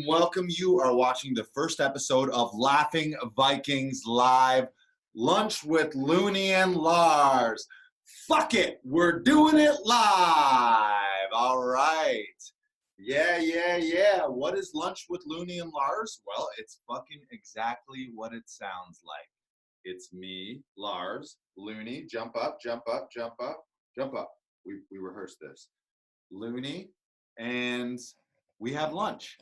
welcome. You are watching the first episode of Laughing Vikings Live, Lunch with Looney and Lars. Fuck it, we're doing it live. All right. Yeah. What is Lunch with Looney and Lars? Well, it's fucking exactly what it sounds like. It's me, Lars, Looney, jump up. We rehearsed this. Looney, and we have lunch.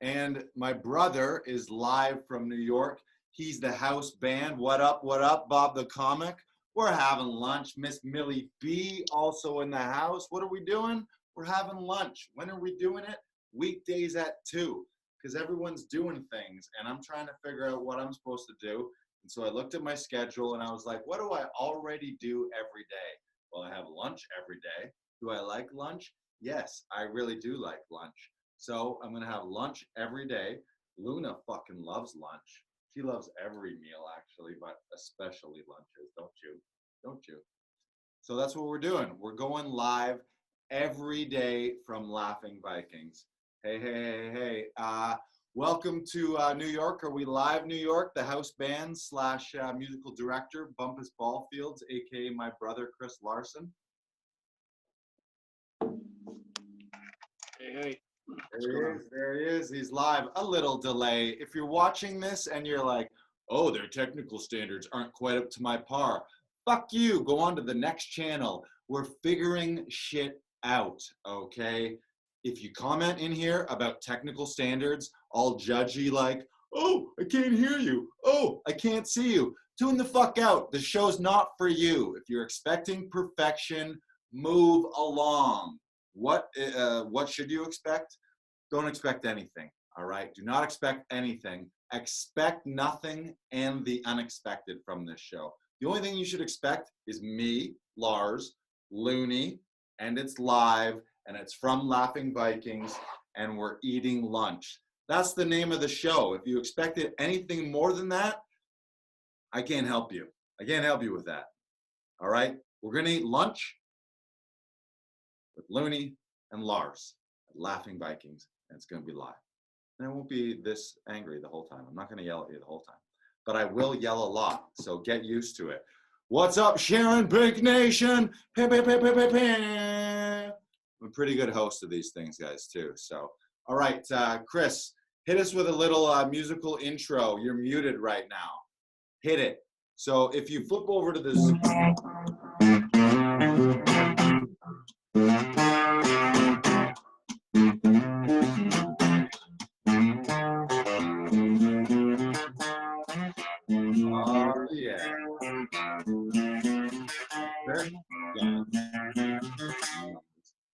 And my brother is live from New York. He's the house band. What up, Bob the comic? We're having lunch. Miss Millie B also in the house. What are we doing? We're having lunch. When are we doing it? Weekdays at 2, because everyone's doing things, and I'm trying to figure out what I'm supposed to do. And so I looked at my schedule, and I was like, what do I already do every day? Well, I have lunch every day. Do I like lunch? Yes, I really do like lunch. So I'm going to have lunch every day. Luna fucking loves lunch. She loves every meal, actually, but especially lunches, don't you? So that's what we're doing. We're going live every day from Laughing Vikings. Hey. Welcome to New York. Are we live, New York? The house band / musical director, Bumpus Ballfields, a.k.a. my brother, Chris Larson. Hey. There he is. He's live. A little delay. If you're watching this and you're like, oh, their technical standards aren't quite up to my par, fuck you. Go on to the next channel. We're figuring shit out, okay? If you comment in here about technical standards, all judgy like, oh, I can't hear you. Oh, I can't see you. Tune the fuck out. The show's not for you. If you're expecting perfection, move along. What should you expect? Don't expect anything, all right? Do not expect anything. Expect nothing and the unexpected from this show. The only thing you should expect is me, Lars, Looney, and it's live, and it's from Laughing Vikings, and we're eating lunch. That's the name of the show. If you expected anything more than that, I can't help you. I can't help you with that, all right? We're going to eat lunch with Looney and Lars at Laughing Vikings, and it's going to be live. And I won't be this angry the whole time. I'm not going to yell at you the whole time, but I will yell a lot, so get used to it. What's up, Sharon Pink Nation? I'm a pretty good host of these things, guys, too. So, all right, Chris, hit us with a little musical intro. You're muted right now. Hit it. So if you flip over to the Zoom. Oh, yeah.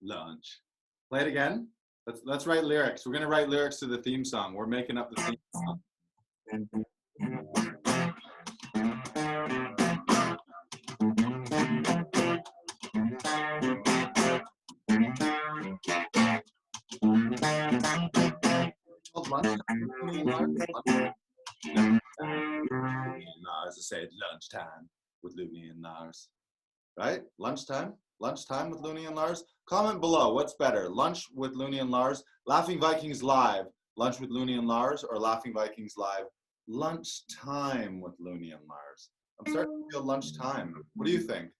Lunch. Play it again. Let's write lyrics. We're going to write lyrics to the theme song. We're making up the theme song. No, as I said, lunchtime with Looney and Lars. Right? Lunchtime with Looney and Lars. Comment below, what's better, Lunch with Looney and Lars, Laughing Vikings Live, Lunch with Looney and Lars, or Laughing Vikings Live, Lunchtime with Looney and Lars? I'm starting to feel lunchtime. What do you think?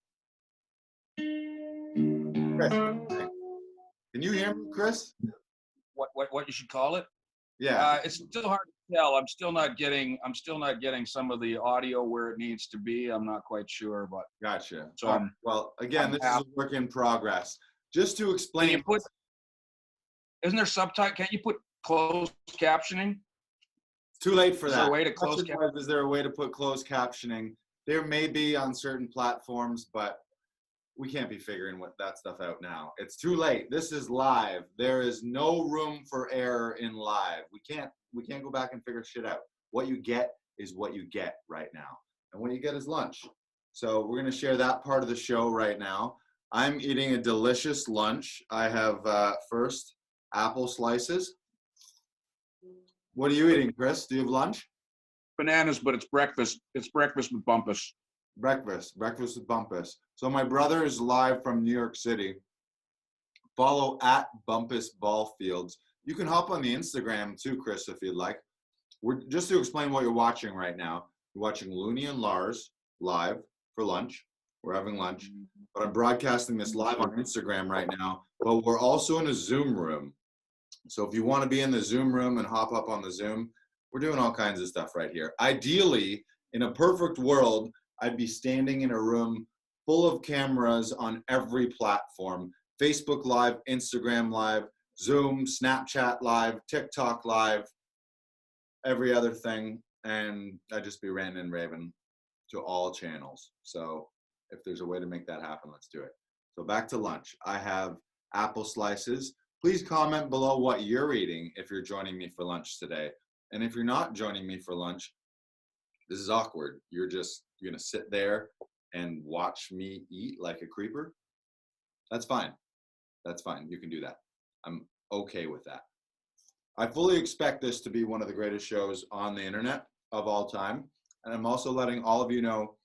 Chris, can you hear me, Chris? What you should call it? Yeah. It's still hard to tell. I'm still not getting some of the audio where it needs to be. I'm not quite sure, but gotcha. So well, again, this is a work in progress. Just to explain, isn't there subtitle? Can't you put closed captioning? It's too late for that. Is there a way to close captioning? Is there a way to put closed captioning? There may be on certain platforms, but we can't be figuring that stuff out now. It's too late. This is live. There is no room for error in live. We can't go back and figure shit out. What you get is what you get right now. And what you get is lunch. So we're going to share that part of the show right now. I'm eating a delicious lunch. I have first apple slices. What are you eating, Chris? Do you have lunch? Bananas, but it's breakfast. It's breakfast with Bumpus. Breakfast with Bumpus. So my brother is live from New York City. Follow at Bumpus Ballfields. You can hop on the Instagram too, Chris, if you'd like. We're just to explain what you're watching right now. You're watching Looney and Lars live for lunch. We're having lunch, but I'm broadcasting this live on Instagram right now. But we're also in a Zoom room. So if you want to be in the Zoom room and hop up on the Zoom, we're doing all kinds of stuff right here. Ideally, in a perfect world, I'd be standing in a room full of cameras on every platform. Facebook Live, Instagram Live, Zoom, Snapchat Live, TikTok Live, every other thing. And I'd just be ranting and raving to all channels. So if there's a way to make that happen, let's do it. So back to lunch. I have apple slices. Please comment below what you're eating if you're joining me for lunch today. And if you're not joining me for lunch, this is awkward. You're gonna sit there and watch me eat like a creeper. That's fine. That's fine. You can do that. I'm okay with that. I fully expect this to be one of the greatest shows on the internet of all time. And I'm also letting all of you know,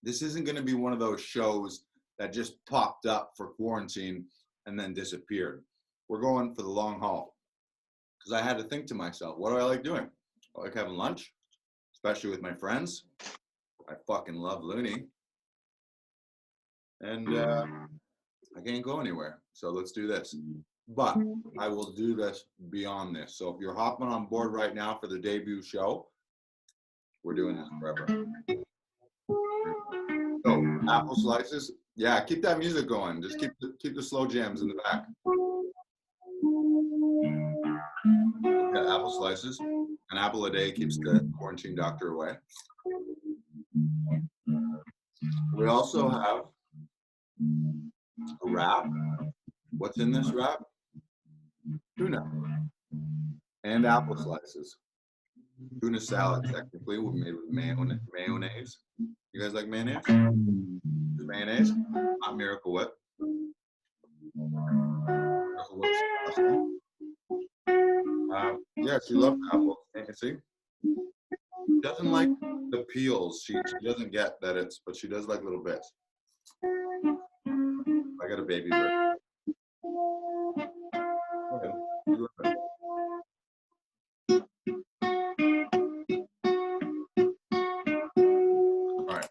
this isn't going to be one of those shows that just popped up for quarantine and then disappeared. We're going for the long haul. Because I had to think to myself, what do I like doing? I like having lunch, especially with my friends. I fucking love Looney. And I can't go anywhere. So let's do this. But I will do this beyond this. So if you're hopping on board right now for the debut show, we're doing this forever. So apple slices. Yeah, keep that music going. Just keep the slow jams in the back. Yeah, apple slices. An apple a day keeps the quarantine doctor away. We also have a wrap. What's in this wrap? Tuna and apple slices. Tuna salad, technically, made with mayonnaise. You guys like mayonnaise? Mayonnaise, not Miracle Whip. Miracle Whip's disgusting. Yeah, she loves apples. Can't you see? She doesn't like the peels. She doesn't get that but she does like little bits. I got a baby bird. Okay. All right.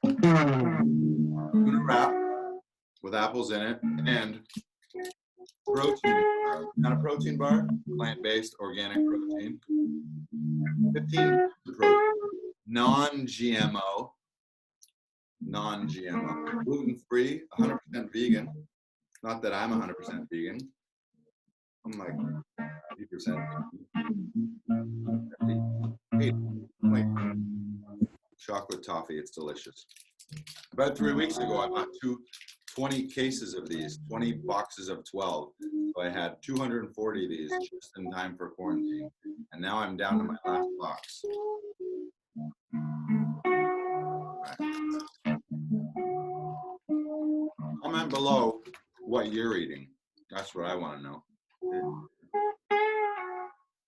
Tuna wrap with apples in it and protein bar. Kind of protein bar, plant-based, organic protein. 15 protein, non-GMO, gluten-free, 100% vegan. Not that I'm 100% vegan. I'm like 80% vegan. Chocolate toffee, it's delicious. About 3 weeks ago, I bought 20 cases of these, 20 boxes of 12. So I had 240 of these just in time for quarantine. And now I'm down to my last box. Right. Comment below what you're eating. That's what I want to know.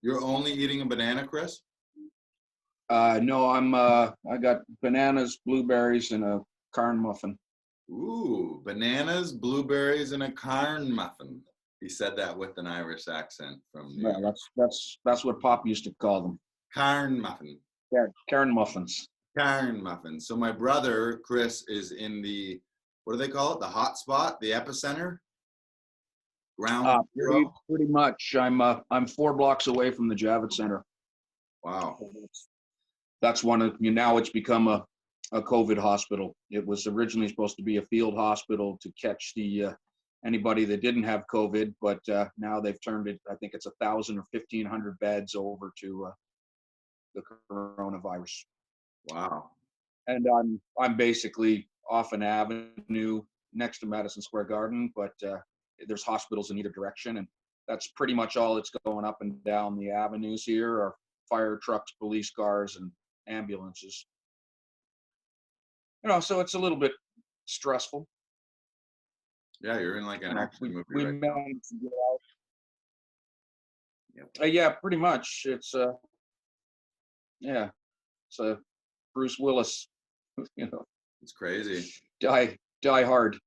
You're only eating a banana, Chris? No, I got bananas, blueberries, and a carn muffin. Ooh, bananas, blueberries, and a carn muffin. He said that with an Irish accent from New York. That's what Pop used to call them. Carn muffin. Yeah, carn muffins. Carn muffin. So my brother Chris is in the, what do they call it? The hot spot, the epicenter. Ground zero. Pretty much. I'm 4 blocks away from the Javits Center. Wow. That's one of now it's become a COVID hospital. It was originally supposed to be a field hospital to catch the anybody that didn't have COVID, but now they've turned it. I think it's 1,000 or 1,500 beds over to the coronavirus. Wow. And I'm basically off an avenue next to Madison Square Garden, but there's hospitals in either direction, and that's pretty much all that's going up and down the avenues here are fire trucks, police cars, and ambulances. So it's a little bit stressful. Yeah, you're in like an action movie we right managed to get out. Yep. Yeah, pretty much. It's it's a Bruce Willis. It's crazy. Die hard.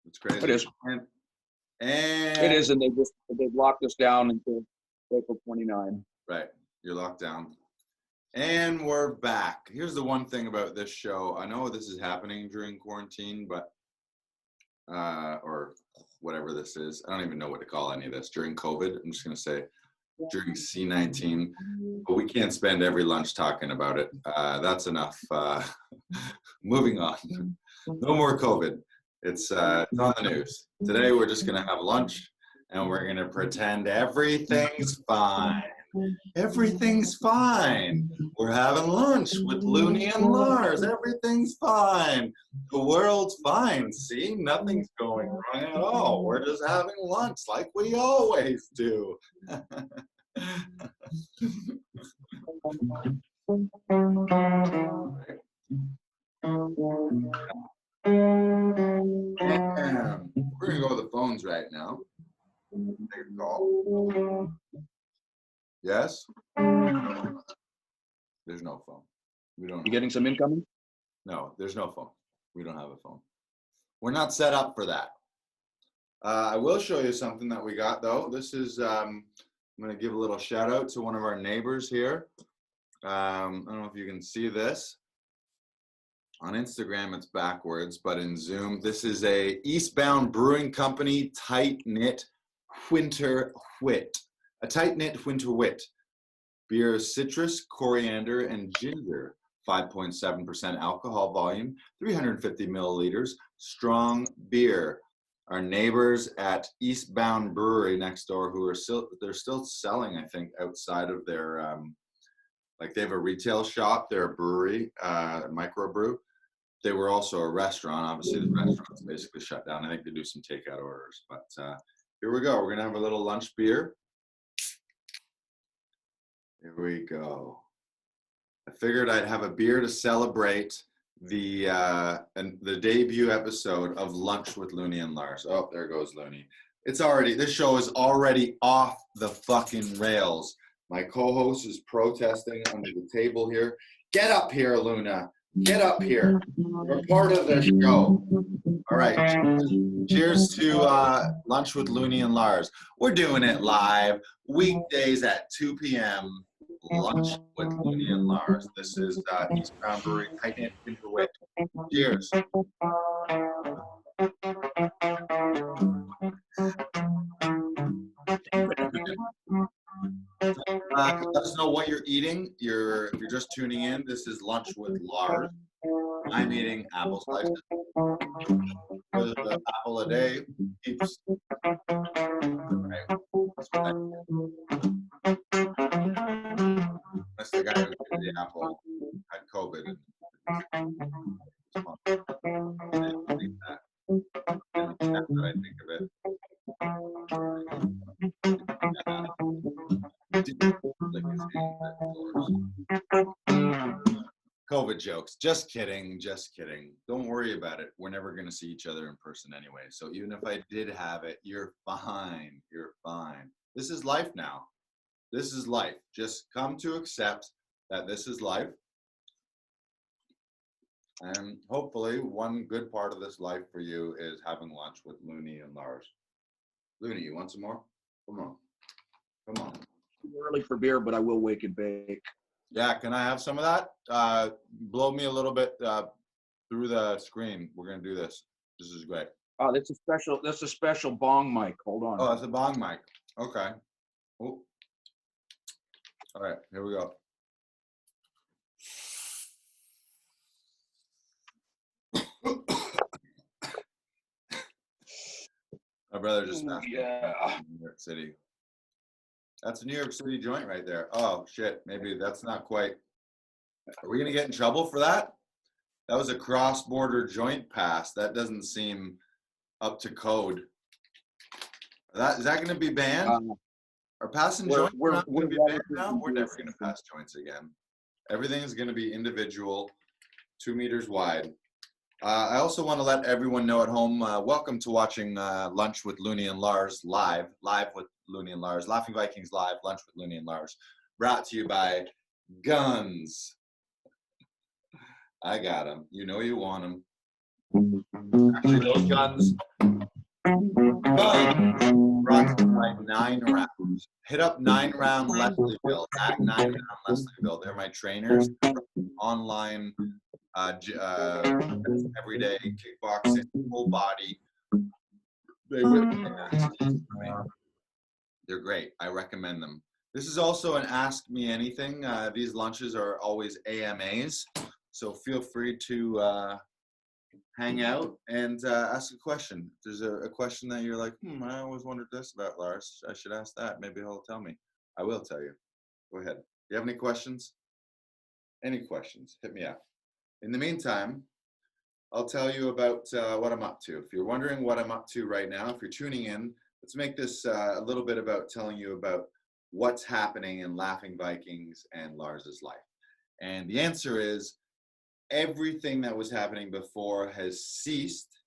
It's crazy. It is. And It is, and they've locked us down until April 29. Right, you're locked down. And we're back. Here's the one thing about this show. I know this is happening during quarantine, but or whatever this is. I don't even know what to call any of this. During COVID, I'm just gonna say during C-19. But we can't spend every lunch talking about it. That's enough. Moving on. No more COVID. It's on the news. Today we're just gonna have lunch and we're gonna pretend everything's fine. Everything's fine. We're having lunch with Looney and Lars. Everything's fine. The world's fine. See, nothing's going wrong at all. We're just having lunch like we always do. And we're gonna go to the phones right now. Take a call. Yes? There's no phone. We don't. You getting some incoming? No, there's no phone. We don't have a phone. We're not set up for that. I will show you something that we got though. This is, I'm gonna give a little shout out to one of our neighbors here. I don't know if you can see this. On Instagram, it's backwards, but in Zoom, this is a Eastbound Brewing Company tight-knit winter wit. A tight-knit winter wit. Beer is citrus, coriander, and ginger. 5.7% alcohol volume, 350 milliliters, strong beer. Our neighbors at Eastbound Brewery next door, who are they're still selling, I think, outside of their, like they have a retail shop, they're a brewery, microbrew. They were also a restaurant. Obviously, the restaurant's basically shut down. I think they do some takeout orders, but here we go. We're gonna have a little lunch beer. Here we go. I figured I'd have a beer to celebrate the debut episode of Lunch with Looney and Lars. Oh, there goes Looney. This show is already off the fucking rails. My co-host is protesting under the table here. Get up here, Luna. Get up here. You're part of the show. All right. Cheers to Lunch with Looney and Lars. We're doing it live, weekdays at 2 p.m. Lunch with Looney and Lars. This is Eastbound Brewery, tight-knit winter wit. Cheers. Let us know what you're eating. If you're just tuning in, this is Lunch with Lars. I'm eating apple slices. With an apple a day keeps. Right. That's the guy who did the apple had COVID. I think of it. COVID jokes. Just kidding. Just kidding. Don't worry about it. We're never going to see each other in person anyway. So even if I did have it, you're fine. You're fine. This is life now. This is life. Just come to accept that this is life. And hopefully one good part of this life for you is having lunch with Looney and Lars. Looney, you want some more? Come on. Come on. Too early for beer, but I will wake and bake. Yeah, can I have some of that? Blow me a little bit through the screen. We're gonna do this. This is great. Oh, that's a special bong mic. Hold on. Oh, that's a bong mic. Okay. Oh. All right, here we go. My brother just asked me New York City. That's a New York City joint right there. Oh shit, maybe that's not quite. Are we gonna get in trouble for that? That was a cross-border joint pass. That doesn't seem up to code. Is that gonna be banned? Are passing joints not gonna be banned now? We're never gonna pass joints again. Everything is gonna be individual, 2 meters wide. I also want to let everyone know at home, welcome to watching Lunch with Looney and Lars live with Looney and Lars, Laughing Vikings live, Lunch with Looney and Lars, brought to you by Guns. I got them. You know you want them. Actually, those guns Brought to you by 9 Rounds. Hit up 9 Round Leslieville at 9 Round Leslieville. They're my trainers. Online, everyday kickboxing, full body. They whip my ass. They're great. I recommend them. This is also an Ask Me Anything. These lunches are always AMAs, so feel free to hang out and ask a question. If there's a question that you're like, I always wondered this about Lars. I should ask that. Maybe he'll tell me. I will tell you. Go ahead. Do you have any questions? Any questions? Hit me up. In the meantime, I'll tell you about what I'm up to. If you're wondering what I'm up to right now, if you're tuning in, let's make this a little bit about telling you about what's happening in Laughing Vikings and Lars's life. And the answer is everything that was happening before has ceased,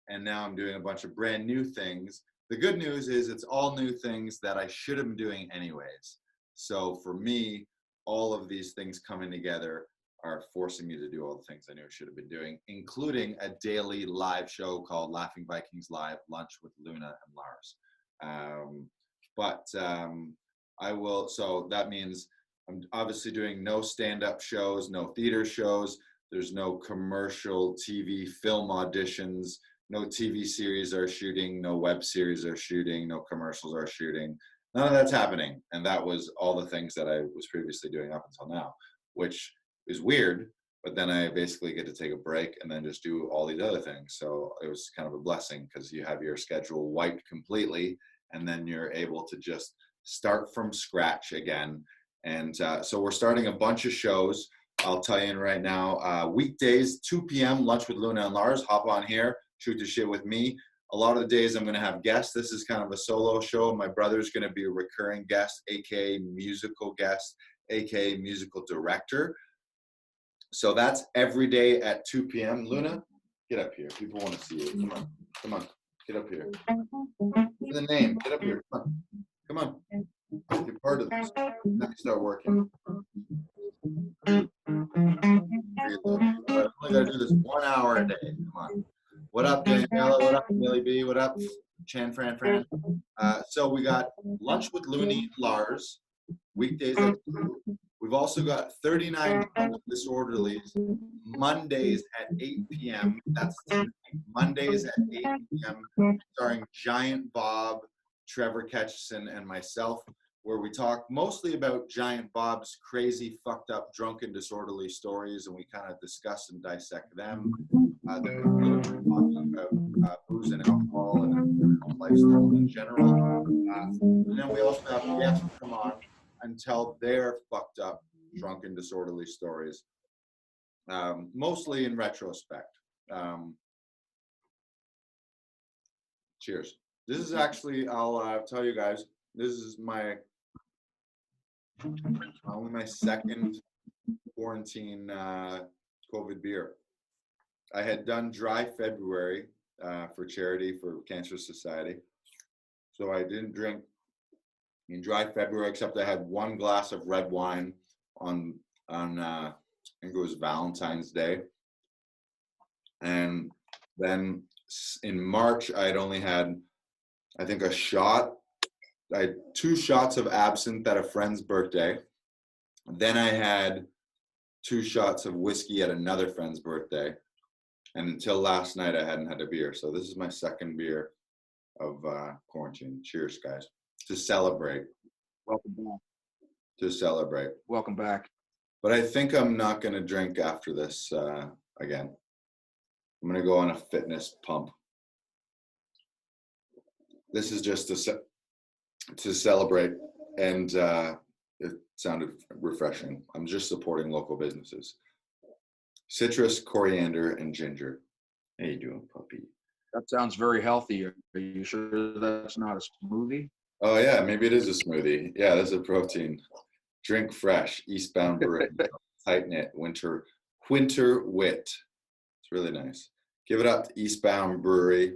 and now I'm doing a bunch of brand new things. The good news is it's all new things that I should have been doing anyways. So for me, all of these things coming together are forcing me to do all the things I knew I should have been doing, including a daily live show called Laughing Vikings Live, Lunch with Luna and Lars. I will, so that means I'm obviously doing no stand-up shows, no theater shows. There's no commercial TV film auditions, no TV series are shooting, no web series are shooting, no commercials are shooting. None of that's happening. And that was all the things that I was previously doing up until now, which is weird, but then I basically get to take a break and then just do all these other things. So it was kind of a blessing because you have your schedule wiped completely and then you're able to just start from scratch again. And so we're starting a bunch of shows. I'll tell you right now, weekdays, 2 p.m., Lunch with Luna and Lars. Hop on here, shoot the shit with me. A lot of the days I'm going to have guests. This is kind of a solo show. My brother's going to be a recurring guest, aka musical guest, aka musical director. So that's every day at 2 p.m. Luna, get up here. People want to see you. Come on. Come on. Get up here. The name. Get up here. Come on. Come on. You're part of this. Now you start working. I only got to do this 1 hour a day. Come on. What up, Daniela? What up, Millie B? What up, Chan Fran? So we got Lunch with Looney and Lars, weekdays at 2. We've also got 39 Disorderlies, Mondays at 8 p.m. That's Mondays at 8 p.m. starring Giant Bob, Trevor Ketchison, and myself, where we talk mostly about Giant Bob's crazy, fucked up, drunken, disorderly stories, and we kind of discuss and dissect them. Then talking about booze and alcohol and lifestyle in general. And then we also have guests come on and tell their fucked up, drunken, disorderly stories, mostly in retrospect. Cheers. This is actually, I'll tell you guys, this is only my second quarantine COVID beer. I had done Dry February for charity for Cancer Society. So I didn't drink in Dry February, except I had 1 glass of red wine on I think it was Valentine's Day. And then in March, I'd only had, I think, a shot. I had 2 shots of absinthe at a friend's birthday. Then I had 2 shots of whiskey at another friend's birthday. And until last night, I hadn't had a beer. So this is my second beer of quarantine. Cheers, guys. To celebrate. Welcome back. To celebrate. Welcome back. But I think I'm not going to drink after this again. I'm going to go on a fitness pump. This is just to celebrate, and it sounded refreshing. I'm just supporting local businesses. Citrus, coriander, and ginger. How you doing, puppy? That sounds very healthy. Are you sure that's not a smoothie? Oh yeah, maybe it is a smoothie. Yeah, that's a protein. Drink fresh, Eastbound Brewery, tight knit, winter wit. It's really nice. Give it up to Eastbound Brewery,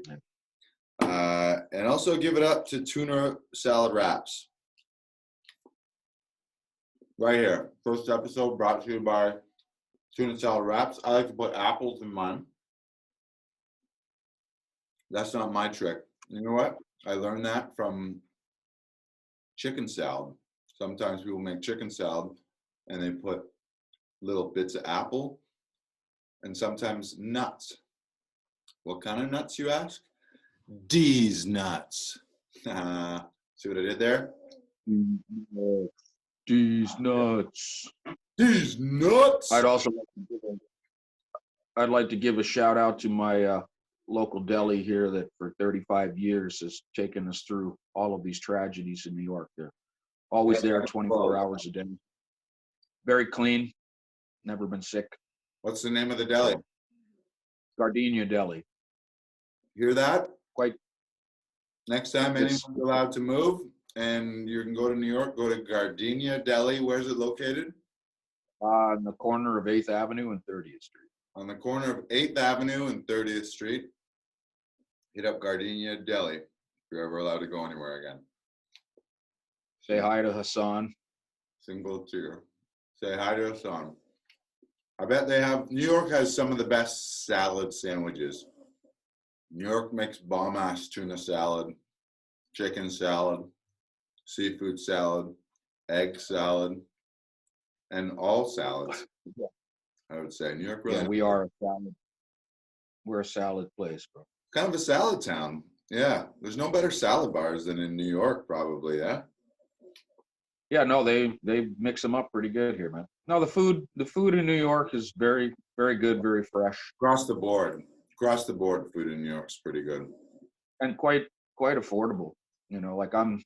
and also give it up to Tuna Salad Wraps. Right here, first episode brought to you by Tuna Salad Wraps. I like to put apples in mine. That's not my trick. You know what? I learned that from chicken salad. Sometimes people make chicken salad and they put little bits of apple and sometimes nuts. What kind of nuts, you ask? These nuts. See what I did there? These nuts. These nuts. I'd like to give a shout out to my local deli here that for 35 years has taken us through all of these tragedies in New York. They're always there 24 hours a day. Very clean, never been sick. What's the name of the deli? Gardenia Deli. Hear that? Quite. Next time anyone's allowed to move and you can go to New York, go to Gardenia Deli. Where's it located? On the corner of 8th Avenue and 30th Street. On the corner of 8th Avenue and 30th Street. Hit up Gardenia Deli if you're ever allowed to go anywhere again. Say hi to Hassan. Single tier. Say hi to Hassan. I bet New York has some of the best salad sandwiches. New York makes bomb-ass tuna salad, chicken salad, seafood salad, egg salad, and all salads. I would say New York really. Yeah, we are a salad. We're a salad place, bro. Kind of a salad town. Yeah, there's no better salad bars than in New York, probably. Yeah. Yeah, no, they mix them up pretty good here, man. No, the food in New York is very, very good, very fresh. Across the board, food in New York's pretty good. And quite affordable. You know, like I'm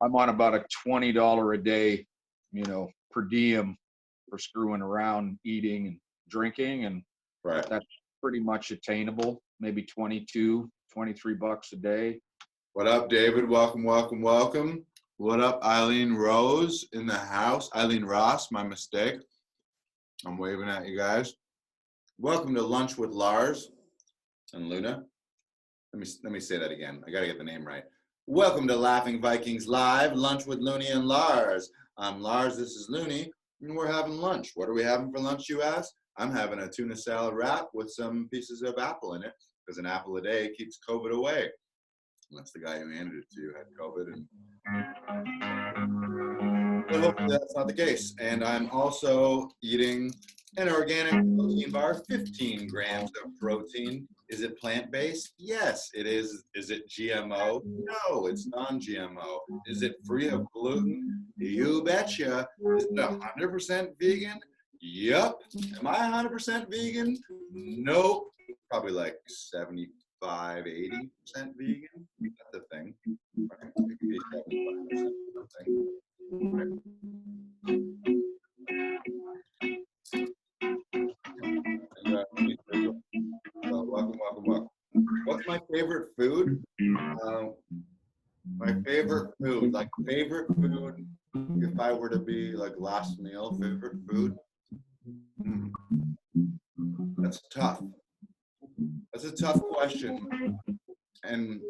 on about a $20 a day, per diem for screwing around, eating and drinking, and right. That's pretty much attainable. Maybe $22, $23 a day. What up, David? Welcome. What up, Eileen Rose in the house? Eileen Ross, my mistake. I'm waving at you guys. Welcome to Lunch with Lars and Luna. Let me say that again. I gotta get the name right. Welcome to Laughing Vikings Live, Lunch with Looney and Lars. I'm Lars, this is Looney, and we're having lunch. What are we having for lunch, you ask? I'm having a tuna salad wrap with some pieces of apple in it, because an apple a day keeps COVID away. Unless the guy who handed it to you had COVID. But hopefully that's not the case. And I'm also eating an organic protein bar, 15 grams of protein. Is it plant-based? Yes, it is. Is it GMO? No, it's non-GMO. Is it free of gluten? You betcha. Is it 100% vegan? Yup. Am I 100% vegan? Nope. Probably like 75, 80% vegan. That's a thing. Right. It could be 75% something. Welcome. What's my favorite food? My favorite food, if I were to be like last meal, favorite food? That's tough. That's a tough question. And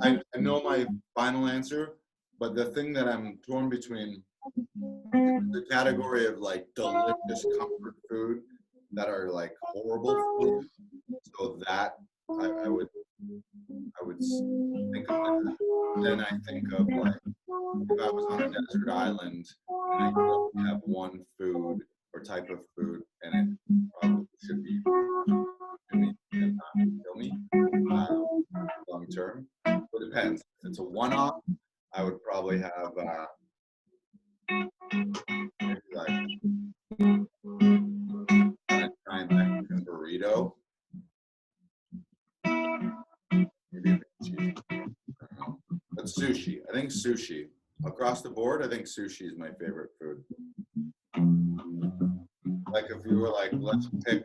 I know my final answer, but the thing that I'm torn between the category of like delicious comfort food that are like horrible food. So that I would think of that. Then I think of like if I was on a desert island and I could only have one food or type of food, and it probably should be and not kill me long term. It depends. If it's a one-off, I would probably have maybe like a giant Mexican burrito. Maybe a bit cheesy. I don't know. But sushi. I think sushi. Across the board, I think sushi is my favorite food. Like if you were like, let's pick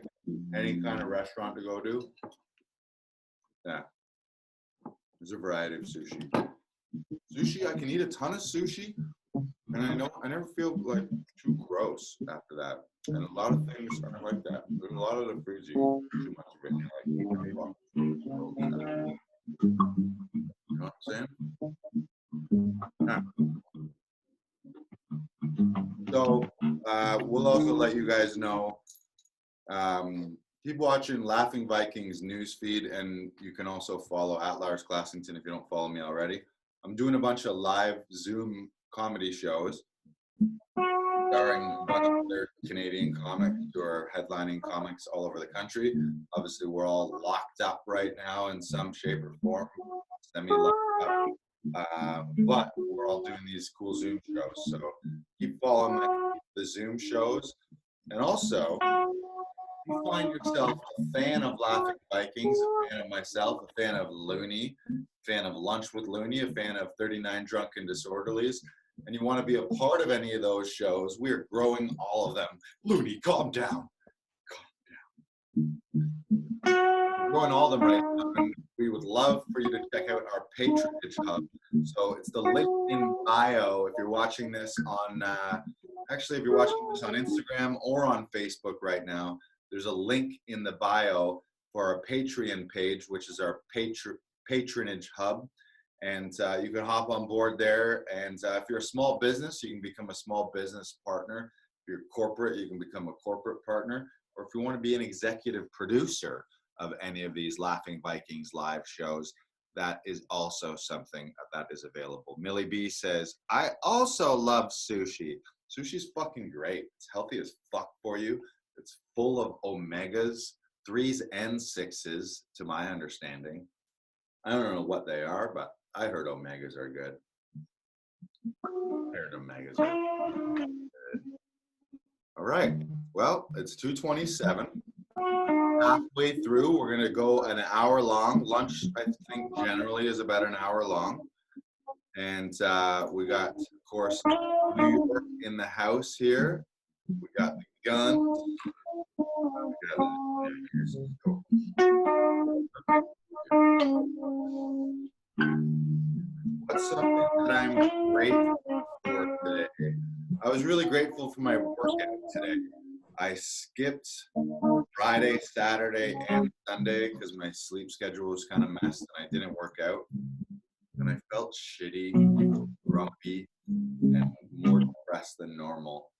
any kind of restaurant to go to. Yeah. There's a variety of sushi. Sushi, I can eat a ton of sushi, and I never feel like too gross after that. And a lot of things are like that. There's a lot of the foods you eat too much of it, and you're like, well, you know what I'm saying? Yeah. So we'll also let you guys know Keep watching Laughing Vikings newsfeed, and you can also follow at Lars Glassington if you don't follow me already. I'm doing a bunch of live Zoom comedy shows starring a bunch of other Canadian comics who are headlining comics all over the country. Obviously, we're all locked up right now in some shape or form, semi-locked up. But we're all doing these cool Zoom shows. So keep following the Zoom shows. And also, if you find yourself a fan of Laughing Vikings, a fan of myself, a fan of Looney, a fan of Lunch with Looney, a fan of 39 Drunken Disorderlies, and you want to be a part of any of those shows, we're growing all of them. Looney, calm down. Calm down. We're growing all of them right now, and we would love for you to check out our Patronage Hub. So it's the link in bio if you're watching this on, actually, if you're watching this on Instagram or on Facebook right now, there's a link in the bio for our Patreon page, which is our Patronage Hub. And you can hop on board there. And if you're a small business, you can become a small business partner. If you're corporate, you can become a corporate partner. Or if you want to be an executive producer of any of these Laughing Vikings live shows, that is also something that is available. Millie B says, I also love sushi. Sushi's fucking great. It's healthy as fuck for you. It's full of omegas, 3s and 6s, to my understanding. I don't know what they are, but I heard omegas are good. I heard omegas are good. All right. Well, it's 2:27. Halfway through, we're going to go an hour long. Lunch, I think, generally is about an hour long. And we got, of course, New York in the house here. We got the guns. What's something that I'm grateful for today? I was really grateful for my workout today. I skipped Friday, Saturday, and Sunday because my sleep schedule was kind of messed and I didn't work out. And I felt shitty, grumpy, and more depressed than normal.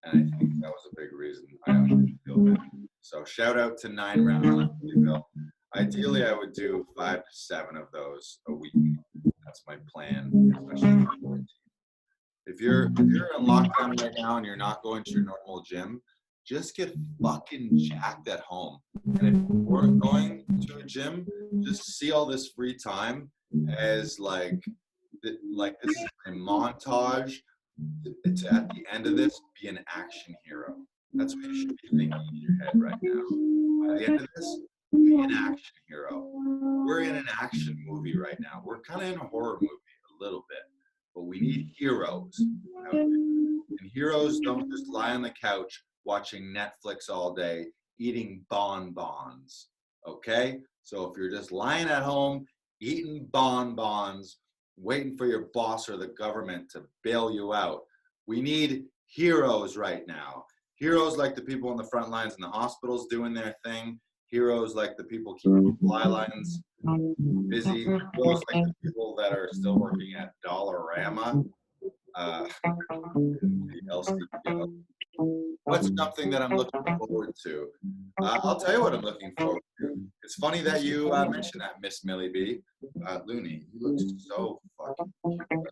And I think that was a big reason I didn't feel good. So shout out to 9 round Bill. Ideally, I would do 5 to 7 of those a week. That's my plan, especially if you're in lockdown right now and you're not going to your normal gym, just get fucking jacked at home. And if you weren't going to a gym, just see all this free time as like this is a montage to at the end of this be an action hero. That's what you should be thinking in your head right now. At the end of this, be an action hero. We're in an action movie right now. We're kind of in a horror movie a little bit, but we need heroes out there. And heroes don't just lie on the couch watching Netflix all day, eating bonbons, okay? So if you're just lying at home, eating bonbons, waiting for your boss or the government to bail you out, we need heroes right now. Heroes like the people on the front lines in the hospitals doing their thing. Heroes like the people keeping the fly lines busy. Heroes like the people that are still working at Dollarama. The LCBO. What's something that I'm looking forward to? I'll tell you what I'm looking forward to. It's funny that you mentioned that, Miss Millie B. Looney, you look so fucking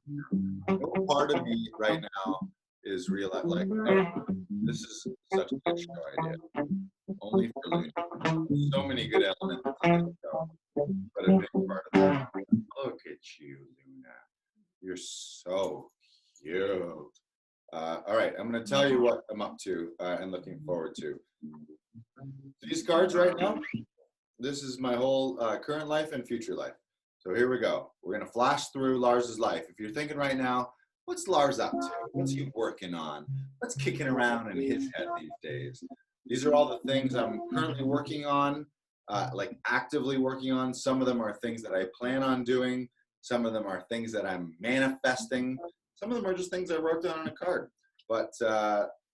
cute. No part of me right now is real like, oh, this is such a good show idea. Only for Looney. So many good elements in this show, but a big part of it. Look at you, Luna. You're so cute. All right, I'm going to tell you what I'm up to and looking forward to. These cards right now, this is my whole current life and future life. So here we go. We're going to flash through Lars's life. If you're thinking right now, what's Lars up to? What's he working on? What's kicking around in his head these days? These are all the things I'm currently working on, like actively working on. Some of them are things that I plan on doing. Some of them are things that I'm manifesting. Some of them are just things I wrote down on a card. But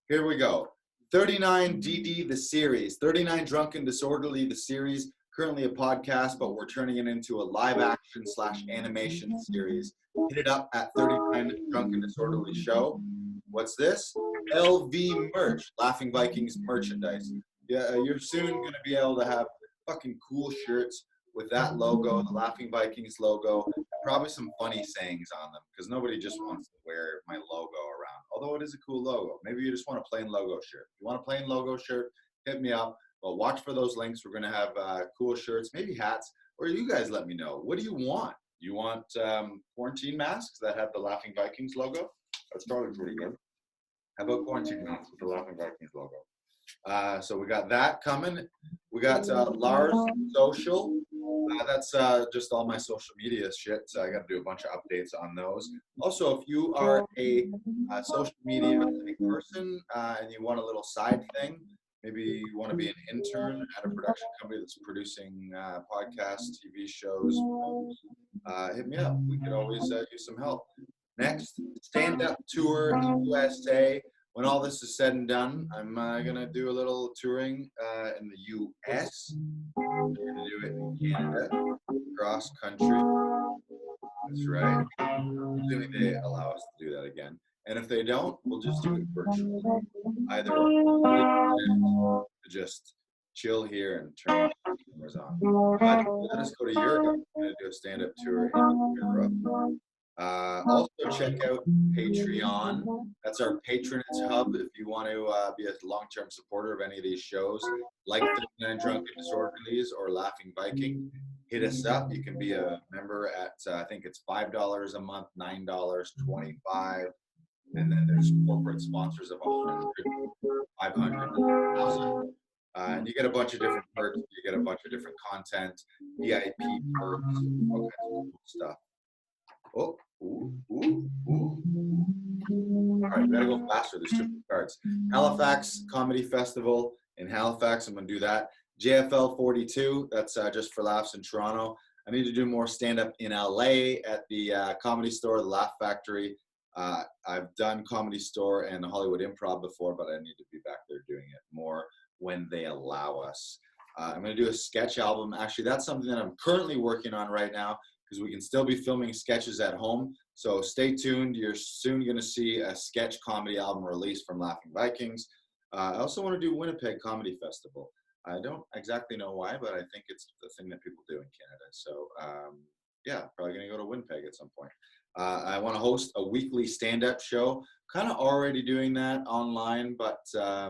here we go. 39 DD, the series. 39 Drunken Disorderly, the series. Currently a podcast, but we're turning it into a live action / animation series. Hit it up at 39 Drunken Disorderly Show. What's this? LV merch, Laughing Vikings merchandise. Yeah, you're soon going to be able to have fucking cool shirts with that logo, the Laughing Vikings logo, and probably some funny sayings on them because nobody just wants to wear my logo around. Although it is a cool logo. Maybe you just want a plain logo shirt. If you want a plain logo shirt, hit me up. But watch for those links. We're going to have cool shirts, maybe hats, or you guys let me know. What do you want? You want quarantine masks that have the Laughing Vikings logo? That's probably pretty good. How about quarantine masks with the Laughing Vikings logo? So we got that coming. We got LARS Social. That's just all my social media shit. So I got to do a bunch of updates on those. Also, if you are a social media person and you want a little side thing, maybe you want to be an intern at a production company that's producing podcasts, TV shows, hit me up. We could always use some help. Next, stand-up tour in USA. When all this is said and done, I'm going to do a little touring in the US. I'm going to do it in Canada, cross country. That's right. Assuming they allow us to do that again. And if they don't, we'll just do it virtually. Either to just chill here and turn the cameras on. But let us go to Europe. I'm going to do a stand-up tour in Europe. Also check out Patreon. That's our patronage hub if you want to be a long-term supporter of any of these shows, like 39 Drunken Disorderlies or Laughing Viking. Hit us up. You can be a member at, I think it's $5 a month, $9, $25. And then there's corporate sponsors of 100, 500, 1,000. And you get a bunch of different perks. You get a bunch of different content, VIP perks, all kinds of cool stuff. Oh, ooh, ooh, ooh. All right, we gotta go faster. There's 2 cards. Halifax Comedy Festival in Halifax. I'm gonna do that. JFL 42. That's just for laughs in Toronto. I need to do more stand-up in LA at the Comedy Store, the Laugh Factory. I've done Comedy Store and the Hollywood Improv before, but I need to be back there doing it more when they allow us. I'm gonna do a sketch album. Actually, that's something that I'm currently working on right now, because we can still be filming sketches at home. So stay tuned. You're soon going to see a sketch comedy album released from Laughing Vikings. I also want to do Winnipeg Comedy Festival. I don't exactly know why, but I think it's the thing that people do in Canada. So yeah, probably going to go to Winnipeg at some point. I want to host a weekly stand-up show. Kind of already doing that online, but I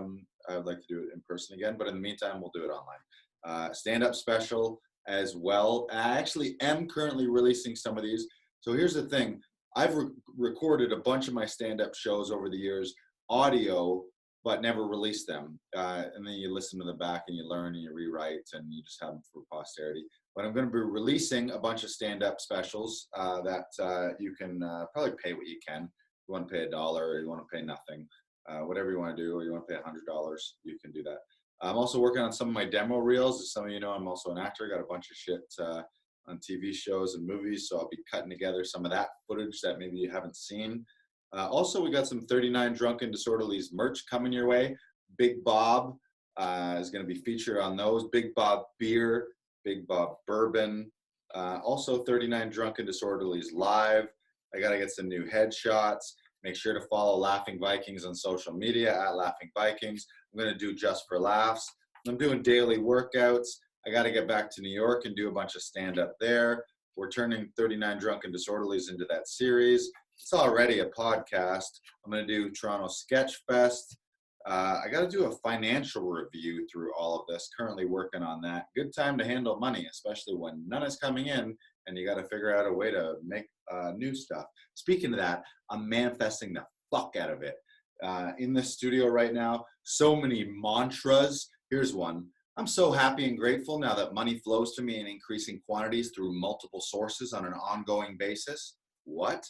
would like to do it in person again. But in the meantime, we'll do it online. Stand-up special as well. I actually am currently releasing some of these. So here's the thing. I've recorded a bunch of my stand-up shows over the years, audio, but never released them. And then you listen to the back and you learn and you rewrite and you just have them for posterity. But I'm going to be releasing a bunch of stand-up specials that you can probably pay what you can. You want to pay $1 or you want to pay nothing, whatever you want to do, or you want to pay $100, you can do that. I'm also working on some of my demo reels. As some of you know, I'm also an actor. Got a bunch of shit on TV shows and movies, so I'll be cutting together some of that footage that maybe you haven't seen. Also, we got some 39 Drunken Disorderlies merch coming your way. Big Bob is going to be featured on those. Big Bob beer, Big Bob bourbon. Also, 39 Drunken Disorderlies live. I got to get some new headshots. Make sure to follow Laughing Vikings on social media at Laughing Vikings. I'm going to do Just for Laughs. I'm doing daily workouts. I got to get back to New York and do a bunch of stand-up there. We're turning 39 Drunken Disorderlies into that series. It's already a podcast. I'm going to do Toronto Sketch Fest. I got to do a financial review through all of this. Currently working on that. Good time to handle money, especially when none is coming in and you got to figure out a way to make new stuff. Speaking of that, I'm manifesting the fuck out of it. In the studio right now, so many mantras. Here's one. I'm so happy and grateful now that money flows to me in increasing quantities through multiple sources on an ongoing basis. What?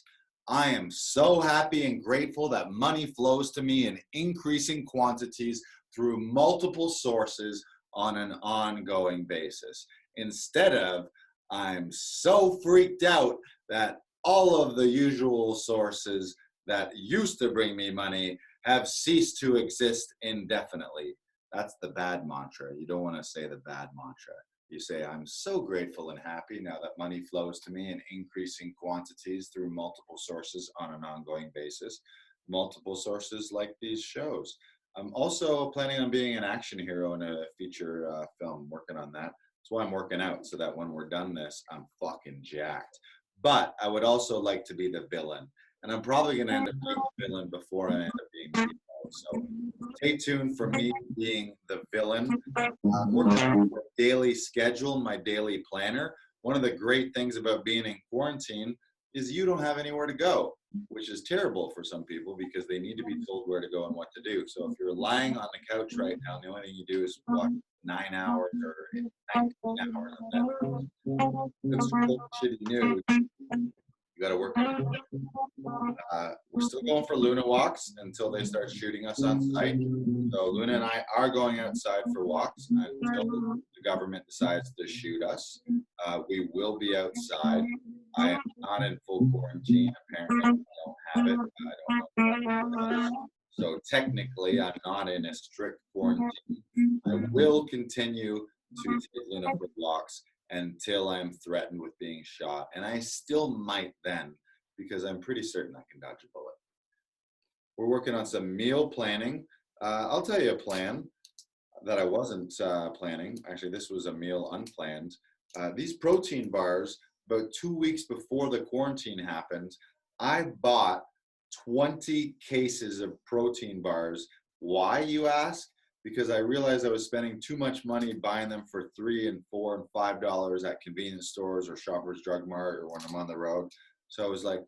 I am so happy and grateful that money flows to me in increasing quantities through multiple sources on an ongoing basis. Instead of, I'm so freaked out that all of the usual sources that used to bring me money have ceased to exist indefinitely. That's the bad mantra. You don't want to say the bad mantra. You say, I'm so grateful and happy now that money flows to me in increasing quantities through multiple sources on an ongoing basis. Multiple sources like these shows. I'm also planning on being an action hero in a feature film, working on that. That's why I'm working out, so that when we're done this, I'm fucking jacked. But I would also like to be the villain. And I'm probably going to end up being the villain before I end up being the hero. So stay tuned for me being the villain. Working on my daily schedule, my daily planner. One of the great things about being in quarantine is you don't have anywhere to go, which is terrible for some people because they need to be told where to go and what to do. So if you're lying on the couch right now, the only thing you do is watch 9 hours or 19 hours of Netflix. It's shitty news. You got to work on it. We're still going for Luna walks until they start shooting us on site. So Luna and I are going outside for walks until the government decides to shoot us. We will be outside. I am not in full quarantine. Apparently, I don't have it. I don't know. So technically, I'm not in a strict quarantine. I will continue to take Luna for walks until I'm threatened with being shot. And I still might then, because I'm pretty certain I can dodge a bullet. We're working on some meal planning. I'll tell you a plan that I wasn't planning. Actually, this was a meal unplanned. These protein bars, about 2 weeks before the quarantine happened, I bought 20 cases of protein bars. Why, you ask? Because I realized I was spending too much money buying them for $3 and $4 and $5 at convenience stores or Shoppers Drug Mart or when I'm on the road. So I was like,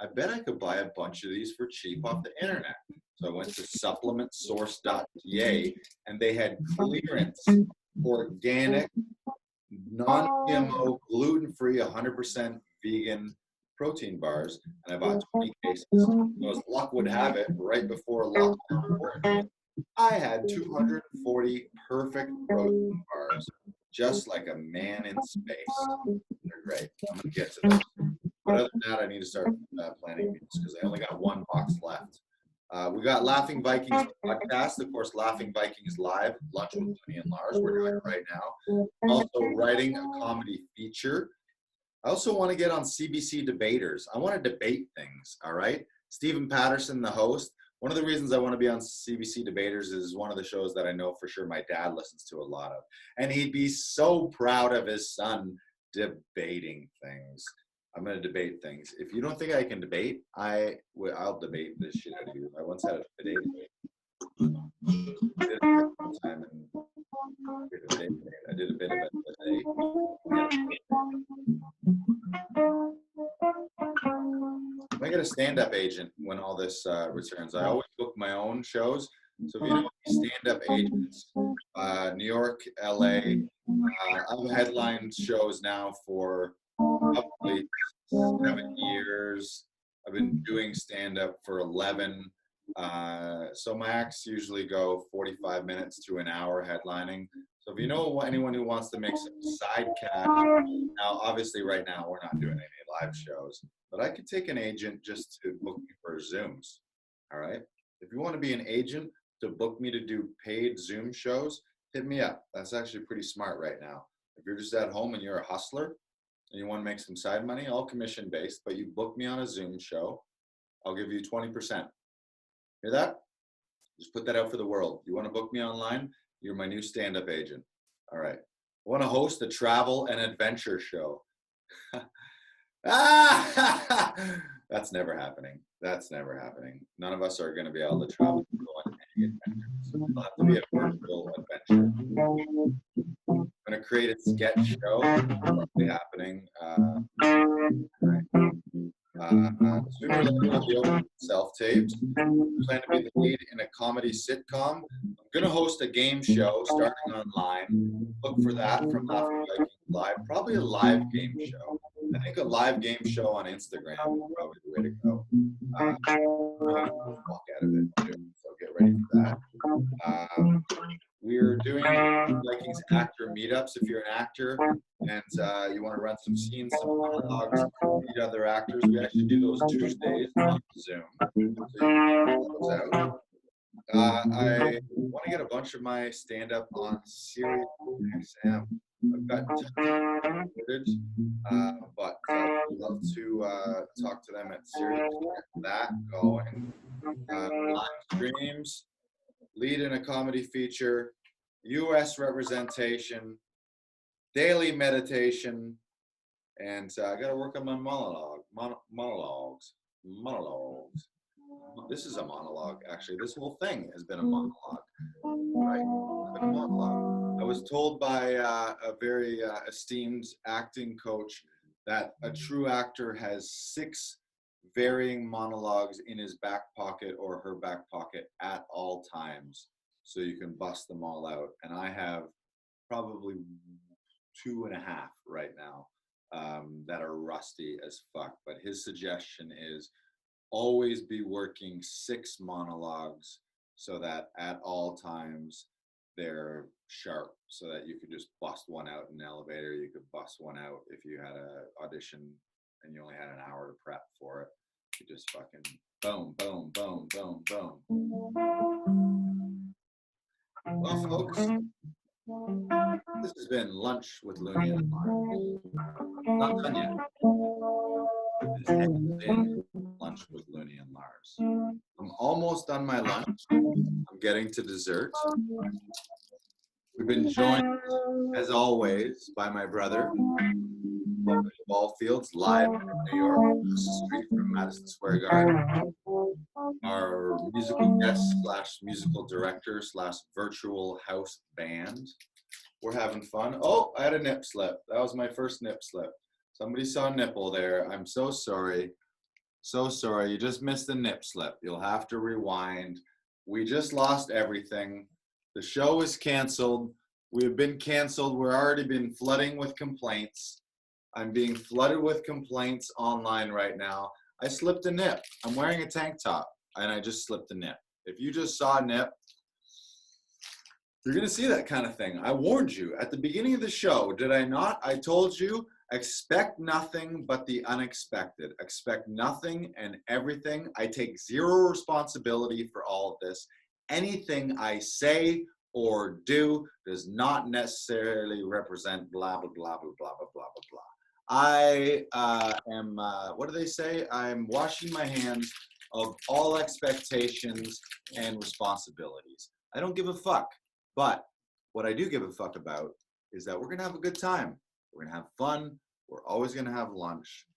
I bet I could buy a bunch of these for cheap off the internet. So I went to supplementsource.ca and they had clearance organic, non-GMO, gluten-free, 100% vegan protein bars. And I bought 20 cases. As luck would have it, right before lockdown, I had 240 perfect protein bars, just like a man in space. They're great. I'm going to get to those. But other than that, I need to start planning meals because I only got one box left. We got Laughing Vikings podcast. Of course, Laughing Vikings Live, Lunch with LOONEY and LARS. We're doing it right now. Also writing a comedy feature. I also want to get on CBC Debaters. I want to debate things, all right? Stephen Patterson, the host. One of the reasons I want to be on CBC Debaters is one of the shows that I know for sure my dad listens to a lot of. And he'd be so proud of his son debating things. I'm going to debate things. If you don't think I can debate, I'll debate this shit out of you. I once had a debate. I did it one time and I did a bit of it today. I'm going to get a stand-up agent when all this returns. I always book my own shows. So if you know stand-up agents, New York, LA, I've headlined shows now for probably 7 years. I've been doing stand-up for 11. So my acts usually go 45 minutes to an hour headlining. So if you know anyone who wants to make some side cash, now obviously right now we're not doing any live shows, but I could take an agent just to book me for Zooms. All right. If you want to be an agent to book me to do paid Zoom shows, hit me up. That's actually pretty smart right now. If you're just at home and you're a hustler and you want to make some side money, all commission based, but you book me on a Zoom show, I'll give you 20%. Hear that? Just put that out for the world. You want to book me online? You're my new stand-up agent. All right. I want to host a travel and adventure show. That's never happening. That's never happening. None of us are going to be able to travel and go on any adventures. It'll have to be a virtual adventure. I'm going to create a sketch show. Probably happening. Sooner or later will be open self-taped. I plan to be the lead in a comedy sitcom. I'm going to host a game show starting online. Look for that from Laughing Vikings Live. Probably a live game show. I think a live game show on Instagram is probably the way to go. Walk out of it too, so get ready for that. We're doing Vikings actor meetups. If you're an actor and you want to run some scenes, some monologues, meet other actors, we actually do those Tuesdays on Zoom. So you can check those out. I want to get a bunch of my stand-up on Sirius XM. I've got footage, but I'd love to talk to them at Sirius. Get that going. Live streams. lead in a comedy feature, U.S. representation, daily meditation, and I got to work on my monologues. This is a monologue, actually. This whole thing has been a monologue, right? It's been a monologue. I was told by a very esteemed acting coach that a true actor has 6 varying monologues in his back pocket or her back pocket at all times, so you can bust them all out. And I have probably 2.5 right now that are rusty as fuck. But his suggestion is always be working 6 monologues so that at all times they're sharp, so that you could just bust one out in an elevator. You could bust one out if you had an audition and you only had an hour to prep for it. You just fucking boom, boom, boom, boom, boom. Well, folks, this has been Lunch with Looney and Lars. Not done yet. This has been Lunch with Looney and Lars. I'm almost done my lunch. I'm getting to dessert. We've been joined, as always, by my brother, Welcome to Ballfields, live from New York, across the street from Madison Square Garden. Our musical guest / musical director / virtual house band. We're having fun. Oh, I had a nip slip. That was my first nip slip. Somebody saw a nipple there. I'm so sorry. So sorry. You just missed the nip slip. You'll have to rewind. We just lost everything. The show is canceled. We have been canceled. We're already been flooding with complaints. I'm being flooded with complaints online right now. I slipped a nip. I'm wearing a tank top and I just slipped a nip. If you just saw a nip, you're going to see that kind of thing. I warned you at the beginning of the show, did I not? I told you, expect nothing but the unexpected. Expect nothing and everything. I take 0 responsibility for all of this. Anything I say or do does not necessarily represent blah, blah, blah, blah, blah, blah, blah, blah. I am, what do they say? I'm washing my hands of all expectations and responsibilities. I don't give a fuck. But what I do give a fuck about is that we're going to have a good time. We're going to have fun. We're always going to have lunch.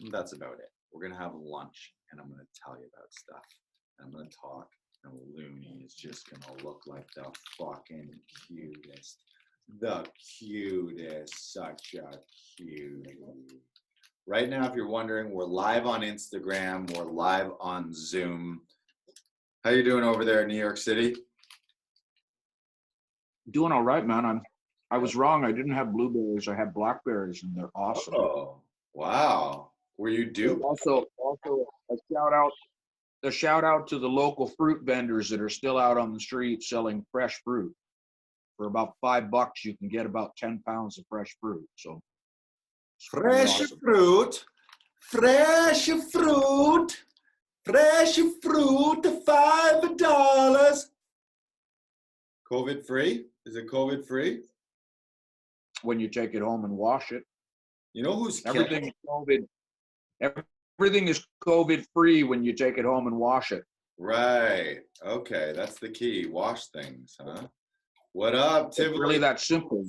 And that's about it. We're going to have lunch, and I'm going to tell you about stuff. And I'm going to talk, and Looney is just going to look like the fucking cutest. The cutest. Such a cutie. Right now, if you're wondering, we're live on Instagram. We're live on Zoom. How you doing over there in New York City? Doing all right, man. I was wrong. I didn't have blueberries. I had blackberries, and they're awesome. Oh, wow. Were you duped? Also a shout out to the local fruit vendors that are still out on the street selling fresh fruit. For about $5, you can get about 10 pounds of fresh fruit. So fresh awesome. fruit, $5. COVID free? Is it COVID free? When you take it home and wash it. You know who's everything is COVID? Everything is COVID free when you take it home and wash it. Right. Okay, that's the key. Wash things, huh? What up, Tivoli? It's really that simple.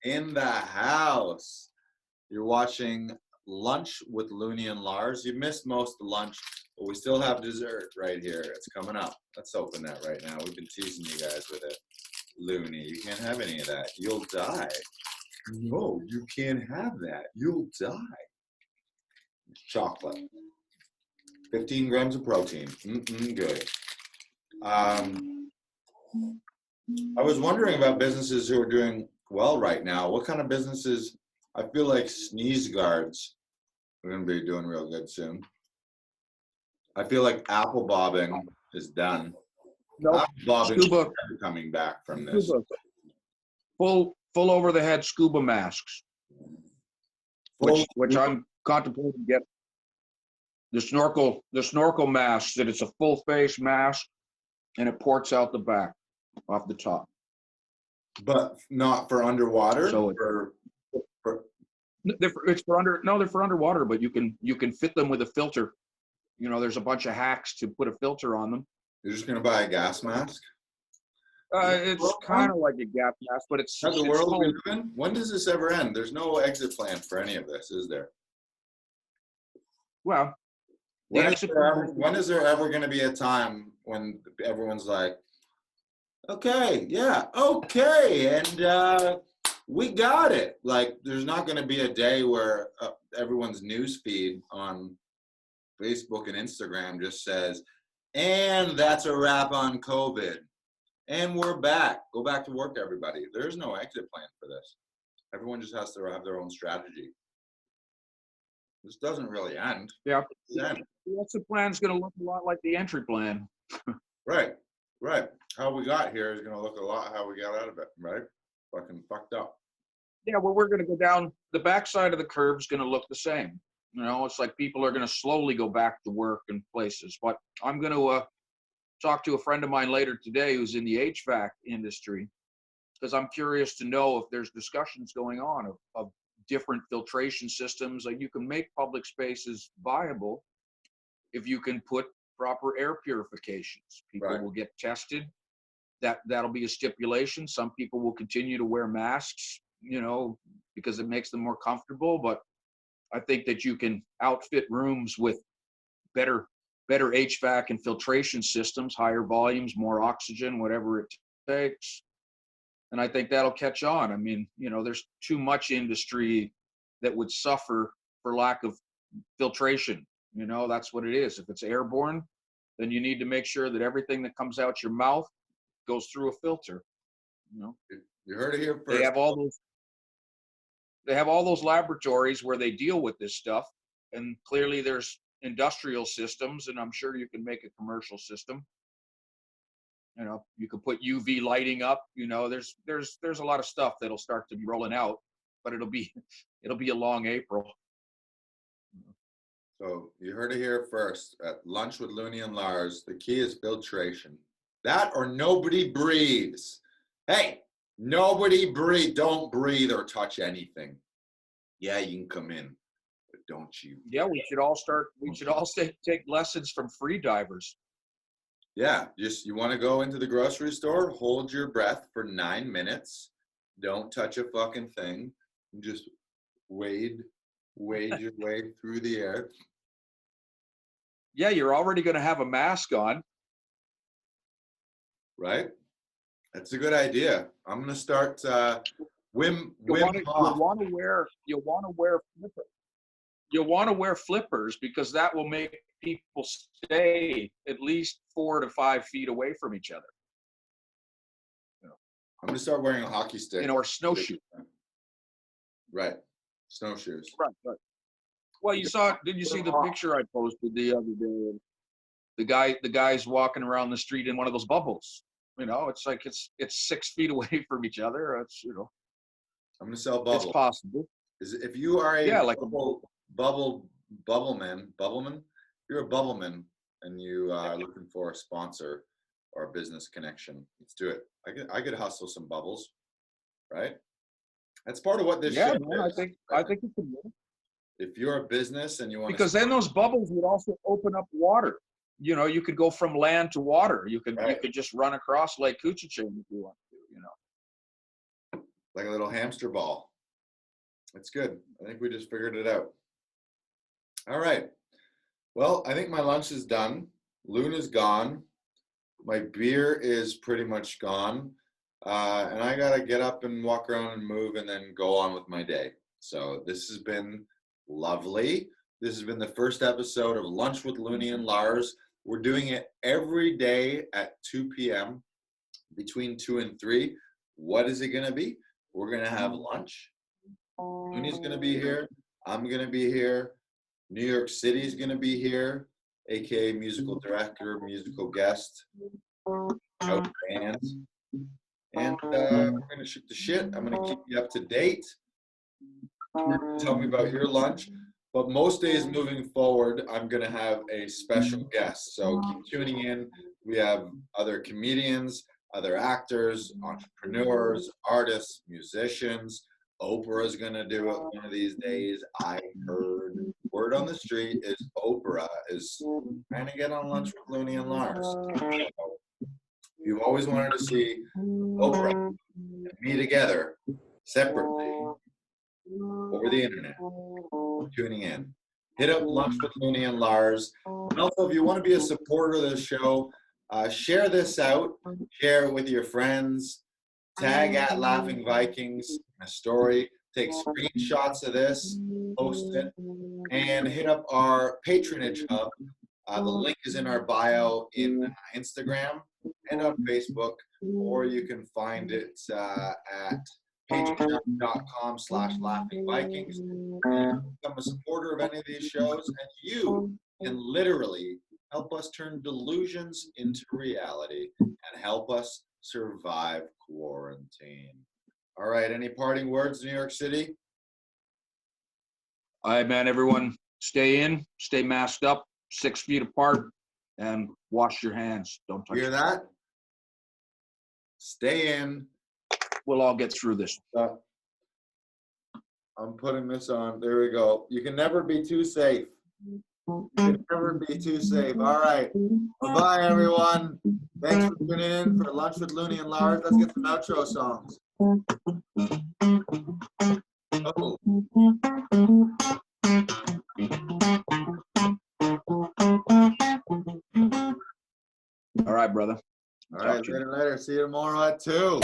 In the house. You're watching Lunch with Looney and Lars. You missed most of lunch, but we still have dessert right here. It's coming up. Let's open that right now. We've been teasing you guys with it. Looney, you can't have any of that. You'll die. No, you can't have that. You'll die. Chocolate. 15 grams of protein. Good. I was wondering about businesses who are doing well right now. What kind of businesses? I feel like sneeze guards are going to be doing real good soon. I feel like apple bobbing is done. Nope. Apple bobbing Scuba. is coming back from this. Scuba. Full over the head scuba masks, which I'm contemplating get. The snorkel mask, that it's a full face mask and it ports out the back off the top. But not for underwater? So it's for underwater, but you can fit them with a filter. You know, there's a bunch of hacks to put a filter on them. You're just gonna buy a gas mask? It's kind of like a gap pass, but it's That's the world we full. live in. When does this ever end? There's no exit plan for any of this, is there? Well, the exit When is there ever going to be a time when everyone's like, okay, yeah, okay, and we got it. Like, there's not going to be a day where everyone's news feed on Facebook and Instagram just says, and that's a wrap on COVID. And we're back. Go back to work, everybody. There's no exit plan for this. Everyone just has to have their own strategy. This doesn't really end. Yeah. End. The exit plan is going to look a lot like the entry plan. Right, right. How we got here is going to look a lot how we got out of it, right? Fucking fucked up. Yeah, well, we're going to go down. The backside of the curve is going to look the same. You know, it's like people are going to slowly go back to work in places. But I'm going to talk to a friend of mine later today who's in the HVAC industry, because I'm curious to know if there's discussions going on of different filtration systems. Like, you can make public spaces viable if you can put proper air purifications. People will get tested. That'll be a stipulation. Some people will continue to wear masks, you know, because it makes them more comfortable. But I think that you can outfit rooms with better HVAC and filtration systems, higher volumes, more oxygen, whatever it takes. And I think that'll catch on. I mean, you know, there's too much industry that would suffer for lack of filtration. You know, that's what it is. If it's airborne, then you need to make sure that everything that comes out your mouth goes through a filter. You know, you heard it here first. They have all those laboratories where they deal with this stuff, and clearly there's industrial systems, and I'm sure you can make a commercial system. You know, you could put UV lighting up. You know, there's a lot of stuff that'll start to be rolling out, but it'll be a long April. So you heard it here first at Lunch with Looney and Lars. The key is filtration. That or nobody breathes. Hey, nobody breathe. Don't breathe or touch anything. Yeah, you can come in, but don't you? Yeah, we should all take lessons from free divers. Yeah, you want to go into the grocery store, hold your breath for 9 minutes. Don't touch a fucking thing. Just wade your way through the air. Yeah, you're already going to have a mask on. Right? That's a good idea. I'm going to start Wim You'll Hof. want to wear flippers because that will make people stay at least 4 to 5 feet away from each other. I'm going to start wearing a hockey stick. You know, or snowshoes. Right. Snowshoes. Right. Well, did you see the picture I posted the other day? The guy's walking around the street in one of those bubbles. You know, it's like it's 6 feet away from each other. It's, you know, I'm going to sell bubbles. It's possible. If you are a bubbleman, if you're a bubbleman and you are looking for a sponsor or a business connection, let's do it. I could hustle some bubbles, right? That's part of what this show is. I think it could work. If you're a business and you want because then those bubbles would also open up water. You know, you could go from land to water. You could just run across Lake Couchiching if you want to, you know. Like a little hamster ball. It's good. I think we just figured it out. All right. Well, I think my lunch is done. Loon is gone. My beer is pretty much gone. And I got to get up and walk around and move and then go on with my day. So this has been lovely. This has been the first episode of Lunch with Looney and Lars. We're doing it every day at 2 p.m. between 2 and 3. What is it going to be? We're going to have lunch. Looney's going to be here. I'm going to be here. New York City's going to be here, aka musical director, musical guest, out bands. And we're going to shoot the shit. I'm going to keep you up to date. Tell me about your lunch. But most days moving forward, I'm going to have a special guest. So keep tuning in. We have other comedians, other actors, entrepreneurs, artists, musicians. Oprah is going to do it one of these days. I heard word on the street is Oprah is trying to get on Lunch with Looney and Lars. So if you've always wanted to see Oprah and me together separately over the internet, tuning in, hit up Lunch with Looney and Lars. And also, if you want to be a supporter of this show, share this out, share it with your friends, tag at Laughing Vikings in a story, take screenshots of this, post it, and hit up our patronage hub. The link is in our bio in Instagram and on Facebook, or you can find it at patreon.com/laughingvikings. Become a supporter of any of these shows, and you can literally help us turn delusions into reality and help us survive quarantine. All right, any parting words, New York City? All right, man, everyone stay in, stay masked up, 6 feet apart, and wash your hands. Don't touch Hear that? Stay in. We'll all get through this. I'm putting this on. There we go. You can never be too safe. You can never be too safe. All right. Bye-bye, everyone. Thanks for tuning in for Lunch with Looney and Lars. Let's get some outro songs. Oh. All right, brother. All right, later. See you tomorrow at 2.